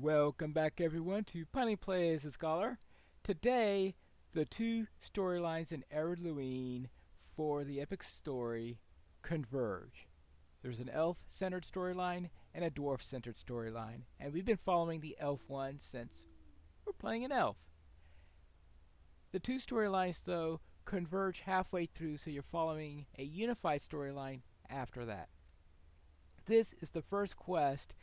Welcome back everyone to Punny Plays a Scholar. Today, the two storylines in Eridluine for the epic story converge. There's an elf-centered storyline and a dwarf-centered storyline, and we've been following the elf one since we're playing an elf. The two storylines, though, converge halfway through, so you're following a unified storyline after that. This is the first quest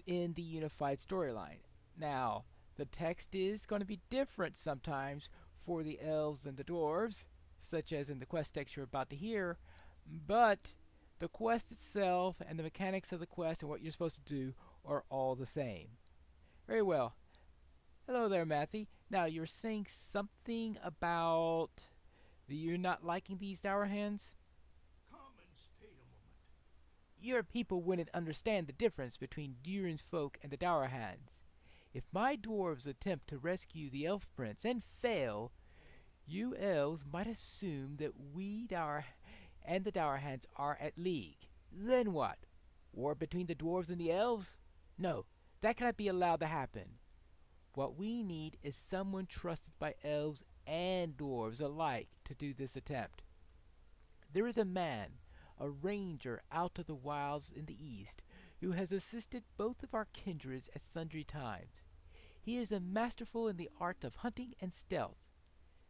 in the unified storyline. Now, the text is going to be different sometimes for the elves and the dwarves, such as in the quest text you're about to hear, but the quest itself and the mechanics of the quest and what you're supposed to do are all the same. Very well. Hello there, Matthew. Now, you're saying something about you're not liking these dour hands? Your people wouldn't understand the difference between Durin's folk and the dour hands. If my dwarves attempt to rescue the elf prince and fail, you elves might assume that we and the dour hands are at league. Then what? War between the dwarves and the elves? No, that cannot be allowed to happen. What we need is someone trusted by elves and dwarves alike to do this attempt. There is a man, a ranger out of the wilds in the east, who has assisted both of our kindreds at sundry times. He is a masterful in the art of hunting and stealth.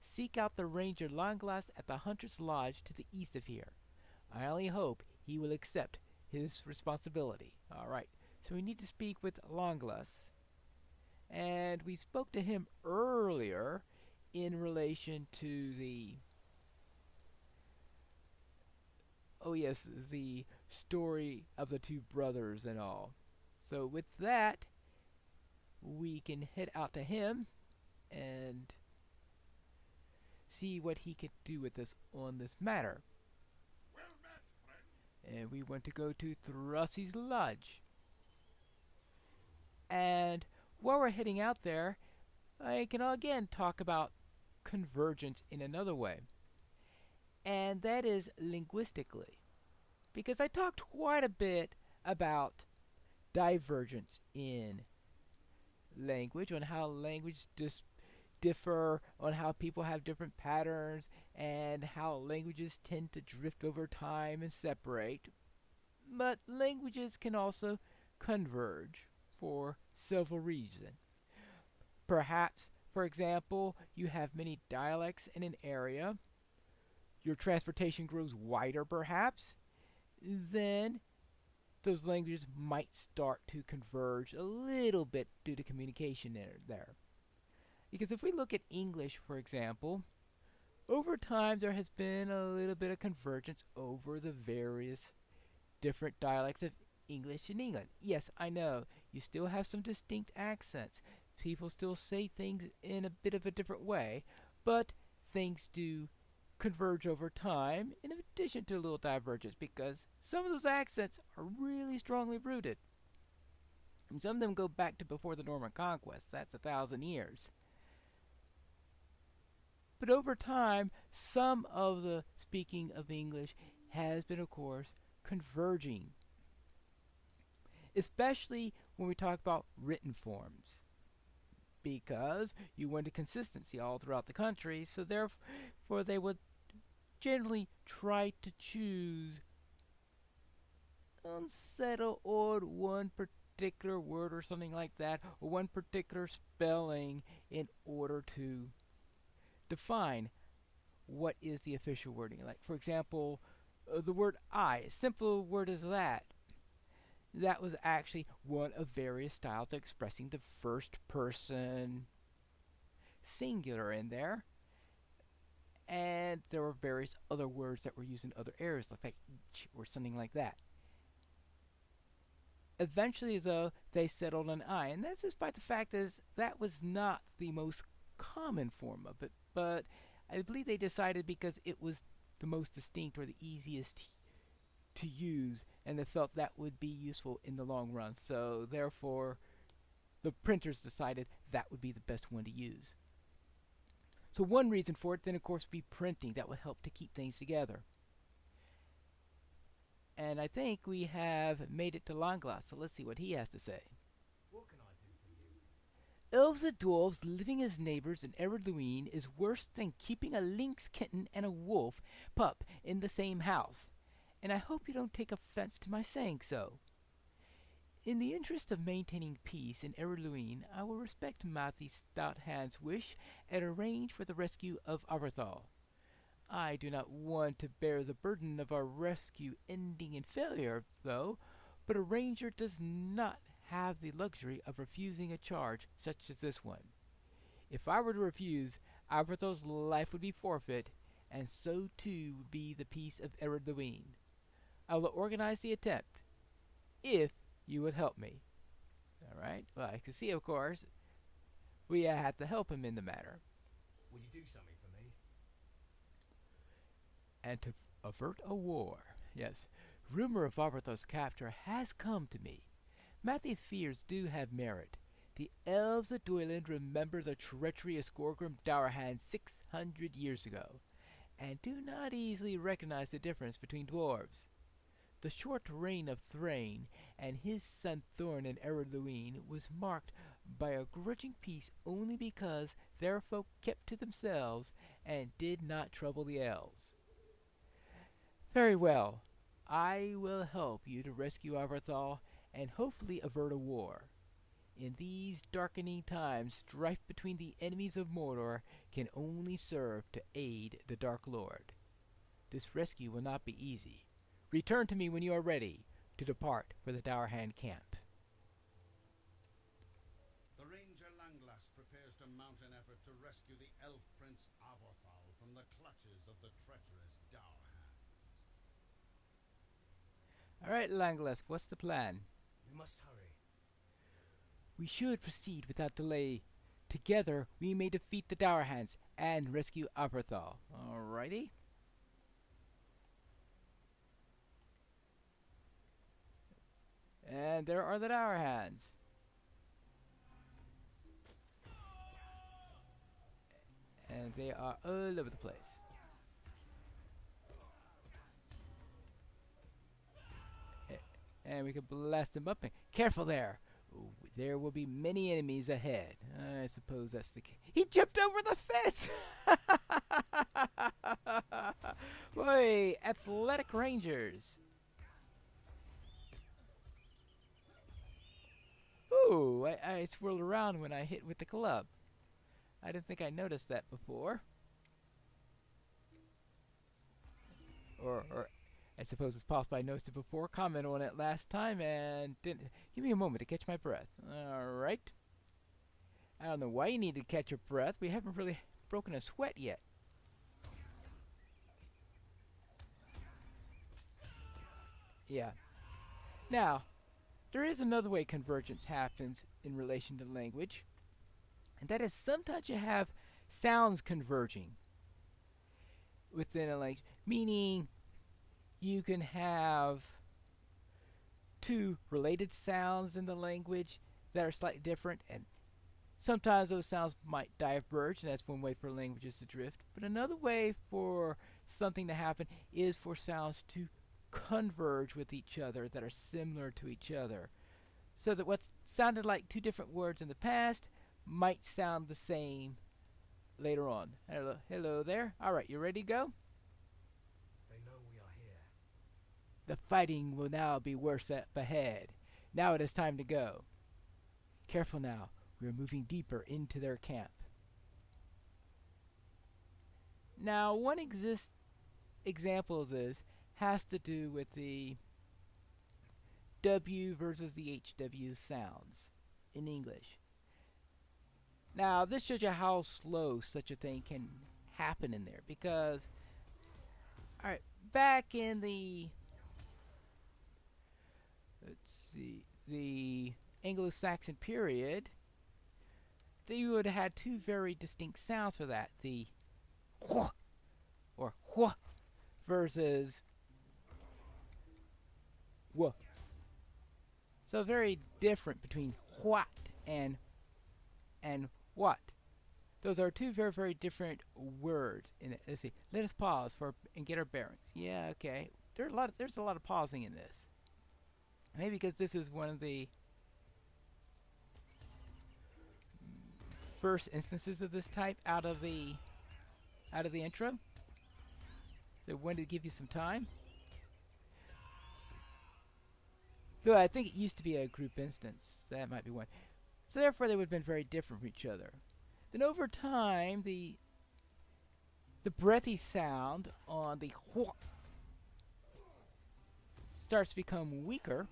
Seek out the ranger Langlass at the Hunter's Lodge to the east of here. I only hope he will accept his responsibility. Alright, so we need to speak with Langlass. And we spoke to him earlier in relation to the the story of the two brothers and all. So with that, we can head out to him and see what he can do with us on this matter. Well met, friend. And we want to go to Thrussey's Lodge. And while we're heading out there, I can again talk about convergence in another way. And that is linguistically. Because I talked quite a bit about divergence in language, on how language differ, on how people have different patterns, and how languages tend to drift over time and separate. But languages can also converge for several reasons. Perhaps, for example, you have many dialects in an area. Your transportation grows wider, perhaps, then those languages might start to converge a little bit due to communication there. Because if we look at English, for example, over time there has been a little bit of convergence over the various different dialects of English in England. Yes, I know, you still have some distinct accents. People still say things in a bit of a different way, but things do converge over time in addition to a little divergence, because some of those accents are really strongly rooted. And some of them go back to before the Norman Conquest. That's 1,000 years. But over time, some of the speaking of English has been, of course, converging. Especially when we talk about written forms, because you want a consistency all throughout the country, so therefore they would generally try to choose unsettle or one particular word or something like that, or one particular spelling in order to define what is the official wording. Like, for example, the word I, a simple word as that. That was actually one of various styles of expressing the first person singular in there. And there were various other words that were used in other areas, like each or something like that. Eventually, though, they settled on I, and that's despite the fact that was not the most common form of it, but I believe they decided because it was the most distinct or the easiest to use, and they felt that would be useful in the long run. So therefore, the printers decided that would be the best one to use. So one reason for it then, of course, would be printing. That would help to keep things together. And I think we have made it to Langlass, so let's see what he has to say. What can I do for you? Elves and dwarves living as neighbors in Eredluine is worse than keeping a lynx kitten and a wolf pup in the same house, and I hope you don't take offense to my saying so. In the interest of maintaining peace in Eredluine, I will respect Matthie's stout hand's wish and arrange for the rescue of Aberthal. I do not want to bear the burden of our rescue ending in failure, though, but a ranger does not have the luxury of refusing a charge such as this one. If I were to refuse, Aberthal's life would be forfeit, and so too would be the peace of Eredluine. I will organize the attempt, if you would help me. All right. Well, I can see, of course, we had to help him in the matter. Will you do something for me? And to avert a war. Yes, rumor of Aberthal's capture has come to me. Matthie's fears do have merit. The elves of Doyland remember the treachery of Skorgrim Dourhan 600 years ago, and do not easily recognize the difference between dwarves. The short reign of Thrain and his son Thorn in Eredluine was marked by a grudging peace only because their folk kept to themselves and did not trouble the elves. Very well. I will help you to rescue Aberthal and hopefully avert a war. In these darkening times, strife between the enemies of Mordor can only serve to aid the Dark Lord. This rescue will not be easy. Return to me when you are ready to depart for the Dourhan camp. The Ranger Langlass prepares to mount an effort to rescue the elf prince Aberthal from the clutches of the treacherous Dourhans. All right, Langlass, what's the plan? We must hurry. We should proceed without delay. Together, we may defeat the Dourhans and rescue Aberthal. Alrighty. And there are the Dourhans. And they are all over the place. And we can blast them up. And careful there! Ooh, there will be many enemies ahead. I suppose that's the case. He jumped over the fence! Boy, athletic rangers. Ooh, I swirled around when I hit with the club. I didn't think I noticed that before. Or I suppose it's possible I noticed it before, commented on it last time, and didn't. Give me a moment to catch my breath. Alright. I don't know why you need to catch your breath. We haven't really broken a sweat yet. Yeah. Now, there is another way convergence happens in relation to language, and that is sometimes you have sounds converging within a language, meaning you can have two related sounds in the language that are slightly different, and sometimes those sounds might diverge, and that's one way for languages to drift. But another way for something to happen is for sounds to converge with each other that are similar to each other, so that what sounded like two different words in the past might sound the same later on. Hello there. All right, you ready to go? They know we are here. The fighting will now be worse up ahead. Now it is time to go. Careful now. We are moving deeper into their camp. Now, one example of this has to do with the W versus the HW sounds in English. Now, this shows you how slow such a thing can happen in there, because, alright, back in the, let's see, the Anglo-Saxon period, they would have had two very distinct sounds for that. The wh or wh versus wh. So very different between what and what. Those are two very, very different words in it. Let's see. Let us pause and get our bearings. Yeah, okay. There's a lot of pausing in this. Maybe because this is one of the first instances of this type out of the intro. So I wanted to give you some time. So I think it used to be a group instance. That might be one. So therefore they would have been very different from each other. Then over time the breathy sound on the hwa starts to become weaker.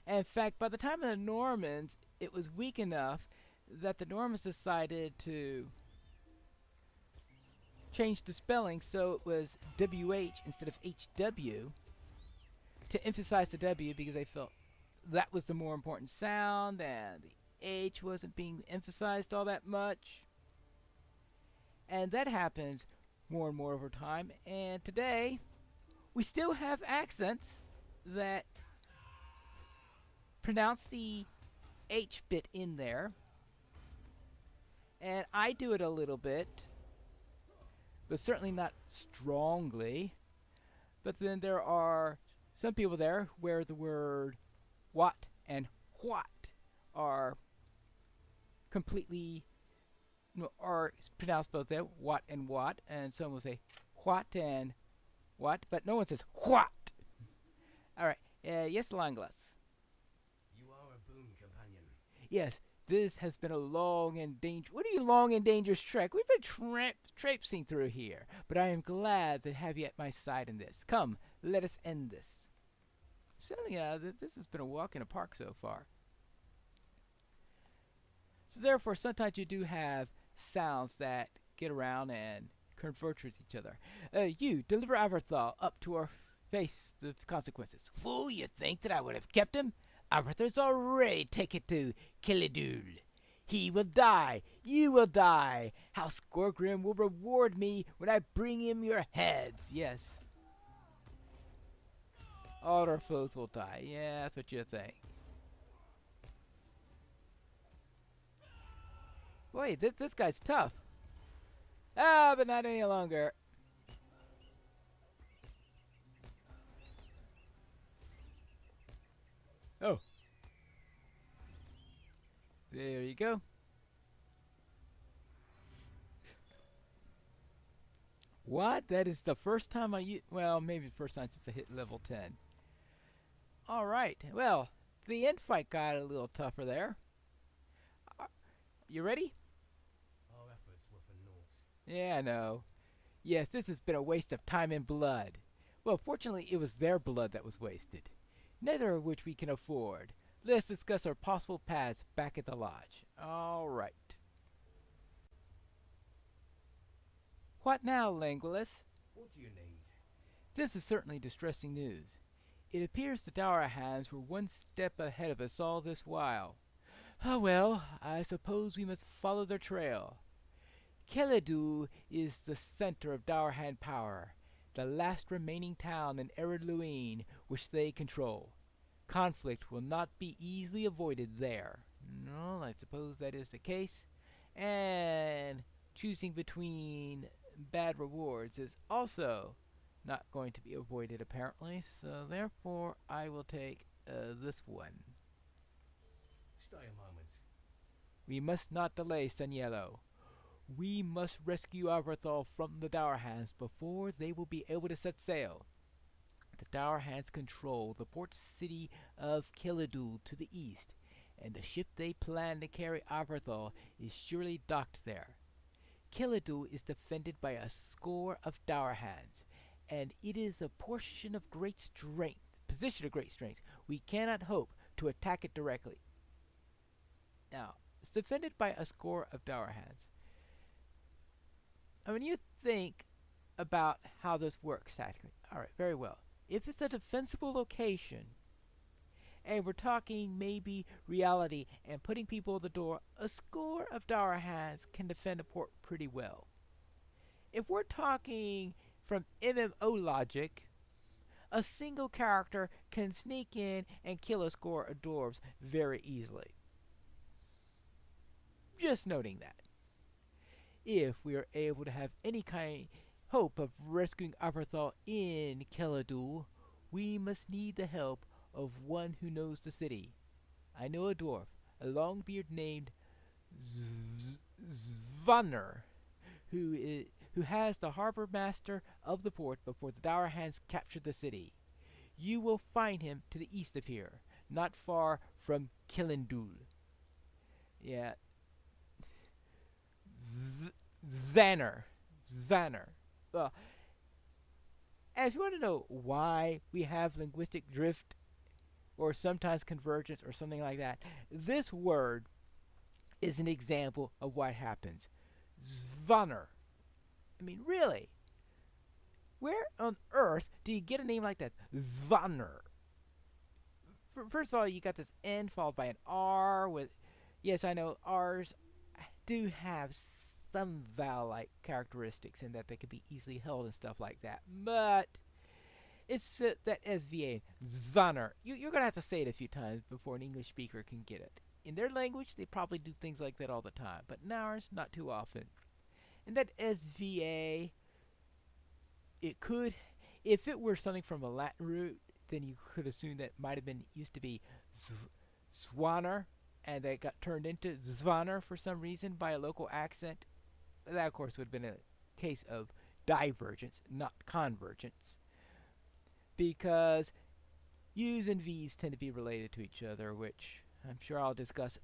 And in fact, by the time of the Normans, it was weak enough that the Normans decided to change the spelling so it was WH instead of HW to emphasize the W because they felt that was the more important sound and the H wasn't being emphasized all that much. And that happens more and more over time. And today, we still have accents that pronounce the H bit in there. And I do it a little bit, but certainly not strongly. But then there are some people there where the word what and what are completely are pronounced both there, what, and some will say what and what, but no one says what. All right, yes, Langlas. You are a boon companion. Yes, this has been a long and dangerous trek. We've been traipsing through here, but I am glad to have you at my side in this. Come, let us end this. Certainly, this has been a walk in a park so far. So therefore, sometimes you do have sounds that get around and converge with each other. You deliver Avarthal up to our face the consequences. Fool, you think that I would have kept him? Avarthal's already taken to Kilidul. He will die. You will die. House Gorgrim will reward me when I bring him your heads. Yes. All our foes will die. Yeah, that's what you think. Wait, this guy's tough. Ah, but not any longer. Oh. There you go. What? That is the first time well, maybe the first time since I hit level 10. Alright, well, the end fight got a little tougher there. You ready? Our efforts were for naught. Yeah, I know. Yes, this has been a waste of time and blood. Well, fortunately, it was their blood that was wasted. Neither of which we can afford. Let's discuss our possible paths back at the lodge. All right. What now, Languilus? What do you need? This is certainly distressing news. It appears the Dourahans were one step ahead of us all this while. Oh well, I suppose we must follow their trail. Keladu is the center of Dourahan power, the last remaining town in Ered Luin which they control. Conflict will not be easily avoided there. No, I suppose that is the case. And choosing between bad rewards is also not going to be avoided apparently, so therefore I will take this one. Stay a moment. We must not delay, Sanyello. We must rescue Avarthal from the Dourahans before they will be able to set sail. The Dourahans control the port city of Kilidul to the east, and the ship they plan to carry Avarthal is surely docked there. Kilidul is defended by a score of Dourahans, and it is a position of great strength. We cannot hope to attack it directly. Now, it's defended by a score of Dourahans. When you think about how this works tactically, alright, very well. If it's a defensible location, and we're talking maybe reality and putting people at the door, a score of Dourahans can defend a port pretty well. If we're talking from MMO logic, a single character can sneak in and kill a score of dwarves very easily. Just noting that. If we are able to have any kind hope of rescuing Avarthal in Kilidul, we must need the help of one who knows the city. I know a dwarf, a long beard named Zvanner, who has the harbor master of the port before the Dour Hands capture the city. You will find him to the east of here, not far from Kilindul. Yeah, Zanner. Zanner. Well, and if you want to know why we have linguistic drift or sometimes convergence or something like that, this word is an example of what happens. Zvanner. I mean, really? Where on earth do you get a name like that? Zvanner. First of all, you got this N followed by an R with. Yes, I know R's do have some vowel-like characteristics in that they can be easily held and stuff like that. But it's that SVA, Zvanner. You're going to have to say it a few times before an English speaker can get it. In their language, they probably do things like that all the time, but in ours, not too often. And that SVA, it could, if it were something from a Latin root, then you could assume that might have been used to be Zwanner, and that got turned into Zvanner for some reason by a local accent. That, of course, would have been a case of divergence, not convergence, because U's and V's tend to be related to each other, which I'm sure I'll discuss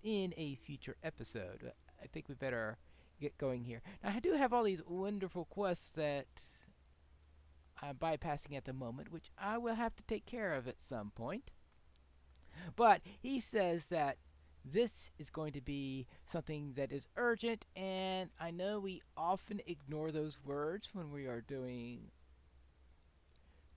in a future episode. I think we better get going here. Now, I do have all these wonderful quests that I'm bypassing at the moment, which I will have to take care of at some point. But he says that this is going to be something that is urgent, and I know we often ignore those words when we are doing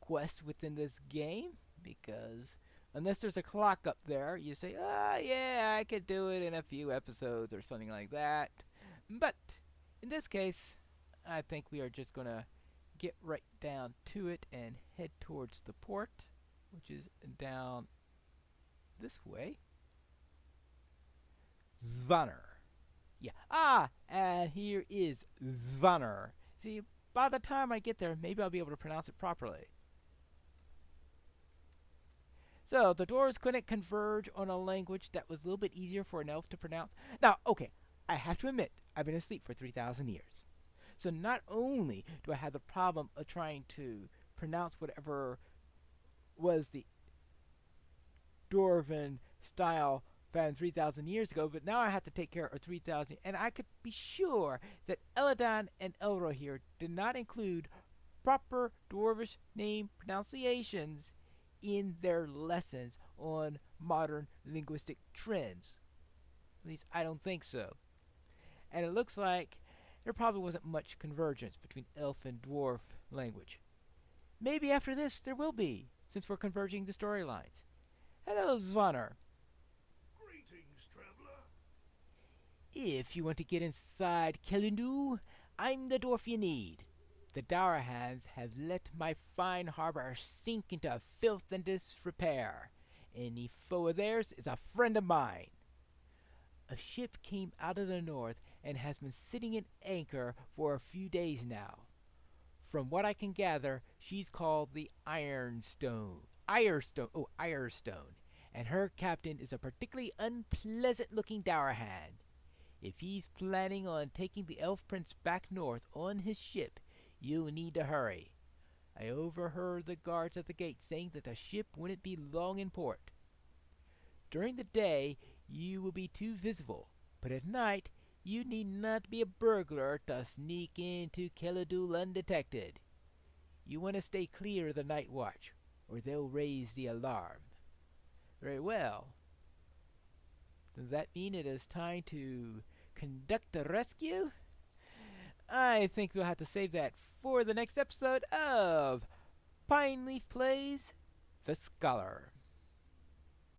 quests within this game, because unless there's a clock up there, you say, yeah, I could do it in a few episodes or something like that. But in this case, I think we are just going to get right down to it and head towards the port, which is down this way. Zvanner. Yeah. And here is Zvanner. See, by the time I get there, maybe I'll be able to pronounce it properly. So, the dwarves couldn't converge on a language that was a little bit easier for an elf to pronounce. Now, okay, I have to admit, I've been asleep for 3,000 years. So not only do I have the problem of trying to pronounce whatever was the Dwarven style found 3,000 years ago, but now I have to take care of 3,000. And I could be sure that Eladon and Elro here did not include proper Dwarvish name pronunciations in their lessons on modern linguistic trends. At least I don't think so. And it looks like there probably wasn't much convergence between elf and dwarf language. Maybe after this there will be, since we're converging the storylines. Hello, Zvanner. Greetings, traveler. If you want to get inside Kelindu, I'm the dwarf you need. The Dour Hands have let my fine harbor sink into filth and disrepair. Any foe of theirs is a friend of mine. A ship came out of the north and has been sitting at anchor for a few days now. From what I can gather, she's called the Ironstone. Irestone. And her captain is a particularly unpleasant-looking Dour Hand. If he's planning on taking the Elf Prince back north on his ship, you'll need to hurry. I overheard the guards at the gate saying that the ship wouldn't be long in port. During the day, you will be too visible, but at night, you need not be a burglar to sneak into Keladul undetected. You want to stay clear of the night watch, or they'll raise the alarm. Very well. Does that mean it is time to conduct a rescue? I think we'll have to save that for the next episode of Pineleaf Plays The Scholar.